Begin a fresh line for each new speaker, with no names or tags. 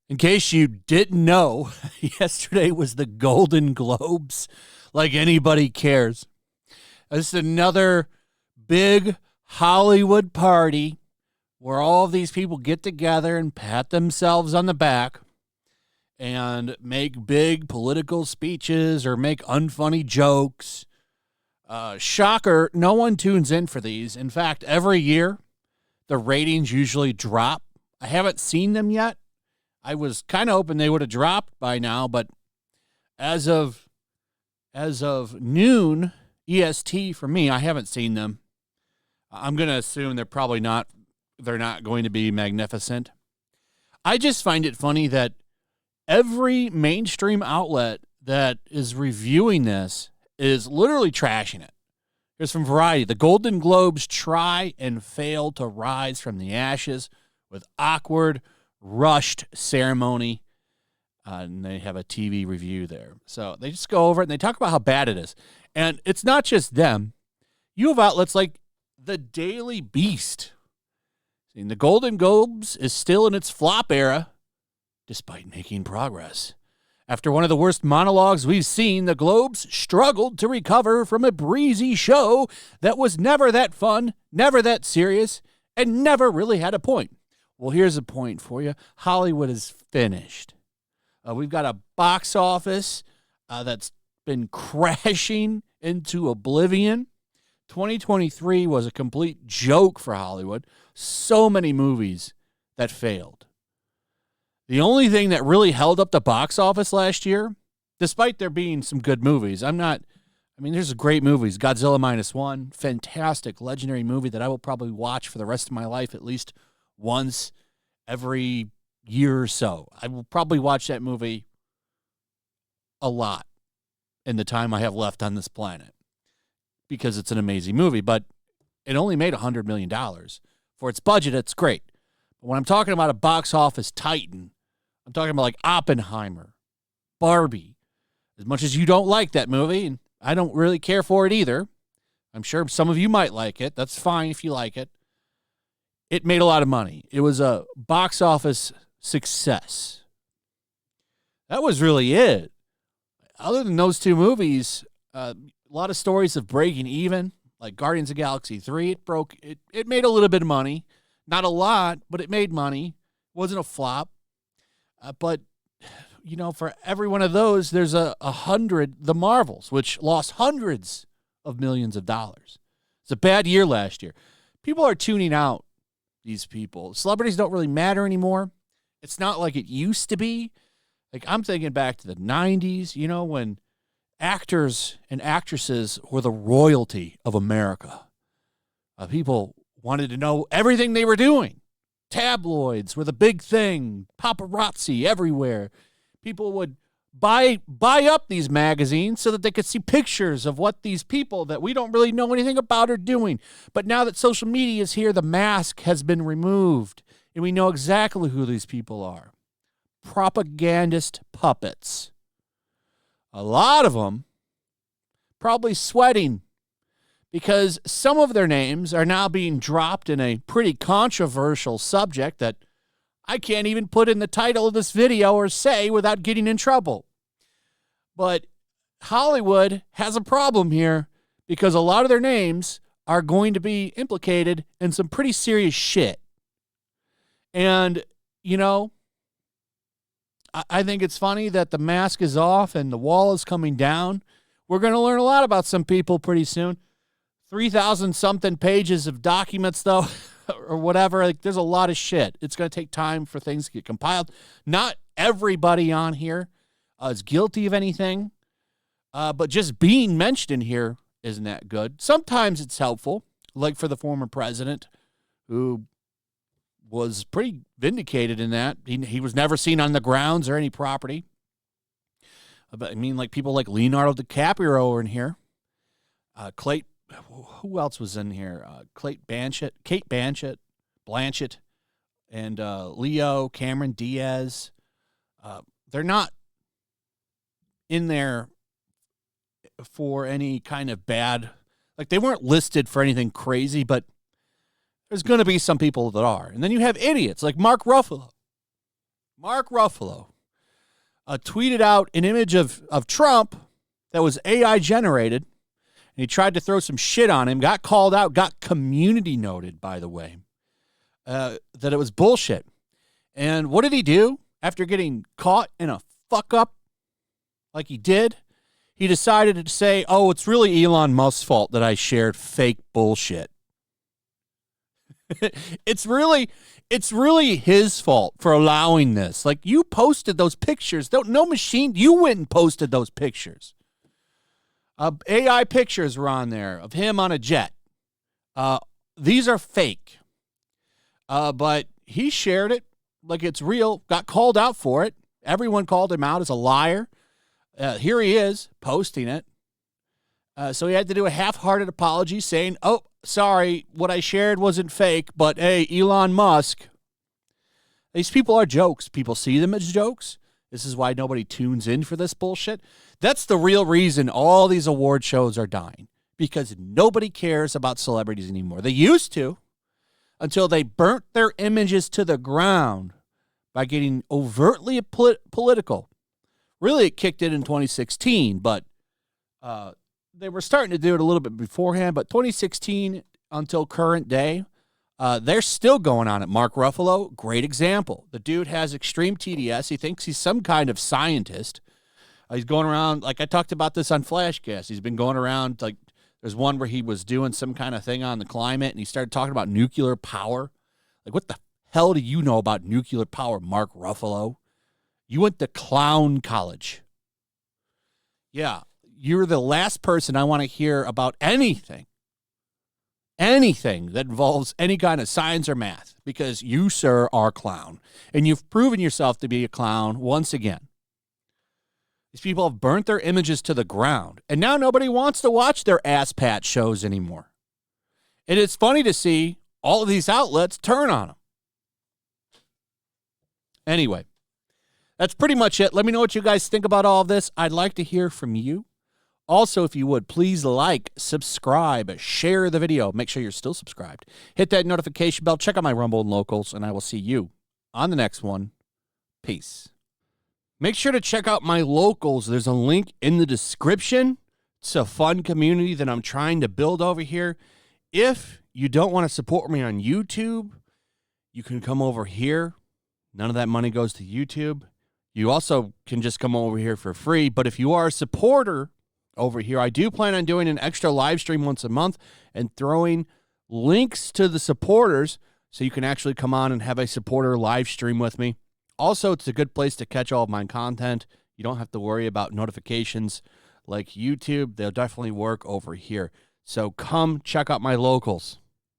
In case you didn't know, yesterday was the Golden Globes, like anybody cares. This is another big Hollywood party where all of these people get together and pat themselves on the back and make big political speeches or make unfunny jokes. Shocker, no one tunes in for these. In fact, every year, the ratings usually drop. I haven't seen them yet. I was kind of hoping they would have dropped by now, but as of noon EST for me, I haven't seen them. I'm going to assume they're not going to be magnificent. I just find it funny that every mainstream outlet that is reviewing this is literally trashing it. Here's from Variety. The Golden Globes try and fail to rise from the ashes with awkward, rushed ceremony. And they have a TV review there. So they just go over it and they talk about how bad it is. And it's not just them. You have outlets like the Daily Beast. The Golden Globes is still in its flop era, despite making progress. After one of the worst monologues we've seen, the Globes struggled to recover from a breezy show that was never that fun, never that serious, and never really had a point. Well, here's a point for you. Hollywood is finished. We've got a box office that's been crashing into oblivion. 2023 was a complete joke for Hollywood. So many movies that failed. The only thing that really held up the box office last year, despite there being some good movies, there's great movies. Godzilla -1, fantastic, legendary movie that I will probably watch for the rest of my life at least once every year or so. I will probably watch that movie a lot in the time I have left on this planet because it's an amazing movie, but it only made $100 million. For its budget, it's great. But when I'm talking about a box office titan, I'm talking about like Oppenheimer, Barbie. As much as you don't like that movie, and I don't really care for it either, I'm sure some of you might like it. That's fine if you like it. It made a lot of money. It was a box office success. That was really it. Other than those two movies, a lot of stories of breaking even, like Guardians of the Galaxy 3. It made a little bit of money. Not a lot, but it made money. It wasn't a flop. But, for every one of those, there's a hundred, the Marvels, which lost hundreds of millions of dollars. It's a bad year last year. People are tuning out. These people. Celebrities don't really matter anymore. It's not like it used to be. Like, I'm thinking back to the 90s, when actors and actresses were the royalty of America. People wanted to know everything they were doing. Tabloids were the big thing. Paparazzi everywhere. People would buy up these magazines so that they could see pictures of what these people that we don't really know anything about are doing. But now that social media is here, the mask has been removed, and we know exactly who these people are. Propagandist puppets. A lot of them probably sweating because some of their names are now being dropped in a pretty controversial subject that I can't even put in the title of this video or say without getting in trouble. But Hollywood has a problem here because a lot of their names are going to be implicated in some pretty serious shit. And, I think it's funny that the mask is off and the wall is coming down. We're going to learn a lot about some people pretty soon. 3,000-something pages of documents, though, or whatever. Like, there's a lot of shit. It's going to take time for things to get compiled. Not everybody on here is guilty of anything, but just being mentioned in here isn't that good. Sometimes it's helpful, like for the former president, who was pretty vindicated in that. He was never seen on the grounds or any property. But like people like Leonardo DiCaprio are in here. Who else was in here? Kate Blanchett, and Leo, Cameron Diaz. They're not in there for any kind of bad. Like, they weren't listed for anything crazy, but there's going to be some people that are. And then you have idiots like Mark Ruffalo. Mark Ruffalo tweeted out an image of Trump that was AI generated, and he tried to throw some shit on him, got called out, got community noted, by the way, that it was bullshit. And what did he do after getting caught in a fuck up like he did? He decided to say, oh, it's really Elon Musk's fault that I shared fake bullshit. It's really his fault for allowing this. Like, you posted those pictures. No machine. You went and posted those pictures. AI pictures were on there of him on a jet. These are fake. But he shared it like it's real, got called out for it. Everyone called him out as a liar. Here he is posting it. So he had to do a half-hearted apology saying, oh, sorry, what I shared wasn't fake, but hey, Elon Musk. These people are jokes. People see them as jokes. This is why nobody tunes in for this bullshit. That's the real reason all these award shows are dying, because nobody cares about celebrities anymore. They used to, until they burnt their images to the ground by getting overtly political. Really, it kicked in 2016, but they were starting to do it a little bit beforehand. But 2016 until current day, they're still going on it. Mark Ruffalo, great example. The dude has extreme TDS. He thinks he's some kind of scientist. He's going around, like I talked about this on Flashcast. He's been going around, like there's one where he was doing some kind of thing on the climate, and he started talking about nuclear power. Like, what the hell do you know about nuclear power, Mark Ruffalo? You went to clown college. Yeah, you're the last person I want to hear about anything that involves any kind of science or math, because you, sir, are a clown. And you've proven yourself to be a clown once again. These people have burnt their images to the ground, and now nobody wants to watch their ass pat shows anymore. And it's funny to see all of these outlets turn on them. Anyway, that's pretty much it. Let me know what you guys think about all of this. I'd like to hear from you. Also, if you would, please like, subscribe, share the video. Make sure you're still subscribed. Hit that notification bell. Check out my Rumble and Locals, and I will see you on the next one. Peace. Make sure to check out my Locals. There's a link in the description. It's a fun community that I'm trying to build over here. If you don't want to support me on YouTube, you can come over here. None of that money goes to YouTube. You also can just come over here for free. But if you are a supporter over here, I do plan on doing an extra live stream once a month and throwing links to the supporters so you can actually come on and have a supporter live stream with me. Also, it's a good place to catch all of my content. You don't have to worry about notifications like YouTube. They'll definitely work over here. So come check out my Locals.